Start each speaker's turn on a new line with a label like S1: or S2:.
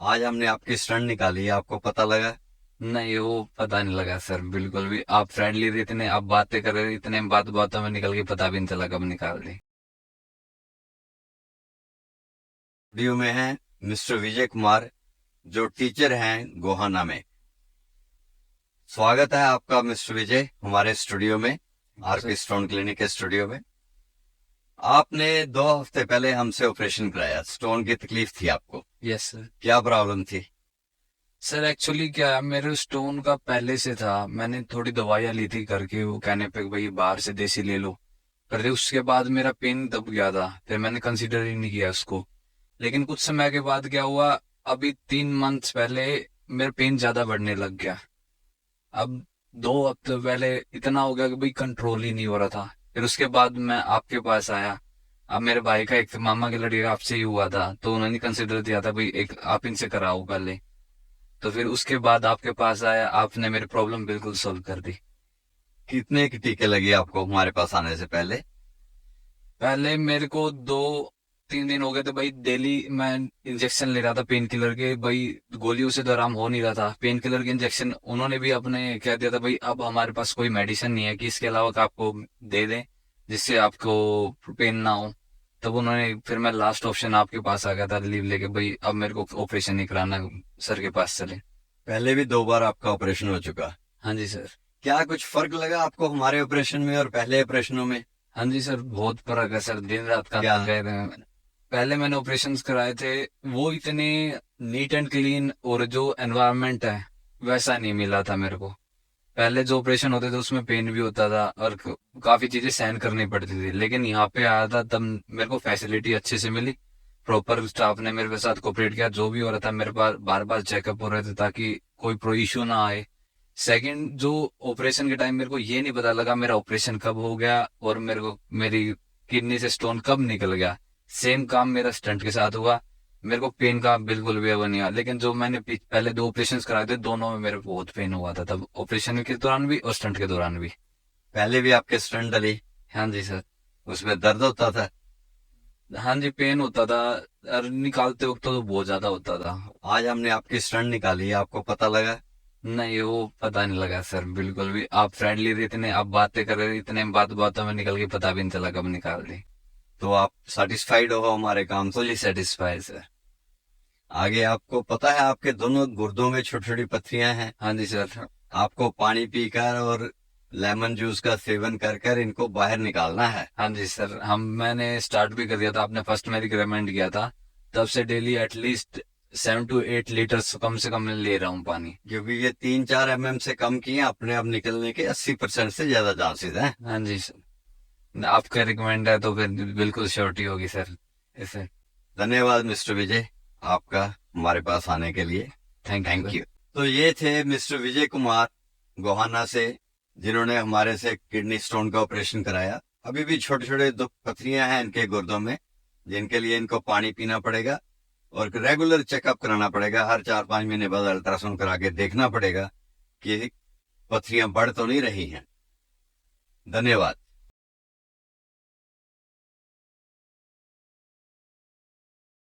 S1: आज हमने आपकी स्टंट निकाली है, आपको पता लगा?
S2: नहीं, वो पता नहीं लगा सर, बिल्कुल भी। आप फ्रेंडली थे इतने, आप बातें कर रहे थे इतने, बातों में निकल के पता भी नहीं चला कब निकाल दी।
S1: स्टूडियो में हैं मिस्टर विजय कुमार, जो टीचर हैं गोहाना में। स्वागत है आपका मिस्टर विजय हमारे स्टूडियो में,
S2: सर।
S1: आरपी स्टोन क्लिनिक के स्टूडियो में। आपने 2 हफ्ते पहले हमसे ऑपरेशन कराया, स्टोन की तकलीफ थी आपको।
S2: Yes sir.
S1: क्या प्रॉब्लम थी?
S2: सर एक्चुअली क्या है, मेरे स्टोन का पहले से था। मैंने थोड़ी दवाइयाँ ली थी करके, वो कहने पे कि भाई बाहर से देसी ले लो। पर उसके बाद मेरा पेन दब गया था, फिर मैंने कंसीडर ही नहीं किया उसको। लेकिन कुछ समय के बाद क्या हुआ, अभी 3 मंथ्स पहले मेरा पेन ज्यादा बढ़ने लग गया। अब 2 हफ्ते पहले इतना हो गया कि भाई कंट्रोल ही नहीं हो रहा था। फिर उसके बाद मैं आपके पास आया। अब मेरे भाई का एक मामा के लड़के का आपसे ही हुआ था, तो उन्होंने कंसिडर दिया था भाई एक आप इनसे कराओ पहले। तो फिर उसके बाद आपके पास आया, आपने मेरी प्रॉब्लम बिल्कुल सोल्व कर दी।
S1: कितने के टीके लगे आपको हमारे पास आने से पहले?
S2: पहले मेरे को 2-3 दिन हो गए थे भाई, डेली मैं इंजेक्शन ले रहा था पेन किलर के भाई। गोलियों से तो आराम हो नहीं रहा था, पेन किलर के इंजेक्शन उन्होंने भी अपने कह दिया था भाई अब हमारे पास कोई मेडिसिन नहीं है कि इसके अलावा का आपको दे दें जिससे आपको पेन ना हो। तब उन्होंने फिर मैं लास्ट ऑप्शन आपके पास आ गया था लीव लेके, भाई अब मेरे को ऑपरेशन नहीं कराना, सर के पास चले।
S1: पहले भी 2 बार आपका ऑपरेशन हो चुका।
S2: हाँ जी सर।
S1: क्या कुछ फर्क लगा आपको हमारे ऑपरेशन में और पहले ऑपरेशनों में?
S2: हाँ जी सर, बहुत फर्क है सर, दिन रात का
S1: क्या?
S2: अंतर कह रहे हैं। पहले मैंने ऑपरेशंस कराए थे, वो इतने नीट एंड क्लीन और जो एनवायरनमेंट है वैसा नहीं मिला था मेरे को। पहले जो ऑपरेशन होते थे उसमें पेन भी होता था और काफी चीजें सहन करनी पड़ती थी, लेकिन यहाँ पे आया था तब मेरे को फैसिलिटी अच्छे से मिली। प्रॉपर स्टाफ ने मेरे साथ कोऑपरेट किया, जो भी हो रहा था मेरे पास बार बार चेकअप हो रहे थे ताकि कोई इशू ना आए। सेकंड, जो ऑपरेशन के टाइम मेरे को ये नहीं पता लगा मेरा ऑपरेशन कब हो गया और मेरे को मेरी किडनी से स्टोन कब निकल गया। सेम काम मेरा स्टंट के साथ हुआ। मेरे को पेन का बिल्कुल भी वो नहीं हुआ, लेकिन जो मैंने पहले 2 ऑपरेशन कराए थे दोनों में मेरे को बहुत पेन हुआ था, तब ऑपरेशन के दौरान भी और स्टंट के दौरान भी।
S1: पहले भी आपके स्टंट डली,
S2: हाँ जी सर।
S1: उसमें दर्द होता था?
S2: हाँ जी, पेन होता था और निकालते वक्त तो बहुत ज्यादा होता था।
S1: आज हमने आपकी स्टंट निकाली है, आपको पता लगा?
S2: नहीं, वो पता नहीं लगा सर, बिल्कुल भी। आप फ्रेंडली थे इतने, आप बातें कर रहे थे इतने, बातों में निकल के पता भी नहीं चला कब निकाल दी।
S1: तो आप सेटिस्फाइड हो हमारे काम से?
S2: Fully satisfied sir.
S1: आगे आपको पता है आपके दोनों गुर्दों में छोटी छोटी पथरियां हैं।
S2: हाँ जी सर।
S1: आपको पानी पीकर और लेमन जूस का सेवन कर कर इनको बाहर निकालना है।
S2: हाँ जी सर, मैंने स्टार्ट भी कर दिया था, आपने फर्स्ट में रिकमेंड किया था। तब से डेली एटलीस्ट 7 to 8 लीटर कम से कम मैं ले रहा हूँ पानी।
S1: क्योंकि ये 3-4 mm से कम किए अपने आप निकलने के 80% से ज्यादा चांसेस हैं।
S2: हाँ जी सर, आपका रिकमेंड है तो फिर बिल्कुल श्योरिटी होगी सर इसे।
S1: धन्यवाद मिस्टर विजय, आपका हमारे पास आने के लिए।
S2: Thank you
S1: thank
S2: sir.
S1: You. तो ये थे मिस्टर विजय कुमार गोहाना से, जिन्होंने हमारे से किडनी स्टोन का ऑपरेशन कराया। अभी भी छोटे छोटे दो पथरियां हैं इनके गुर्दों में, जिनके लिए इनको पानी पीना पड़ेगा और रेगुलर चेकअप कराना पड़ेगा। हर 4-5 महीने बाद अल्ट्रासाउंड करा के देखना पड़ेगा कि पथरियां बढ़ तो नहीं रही हैं। धन्यवाद।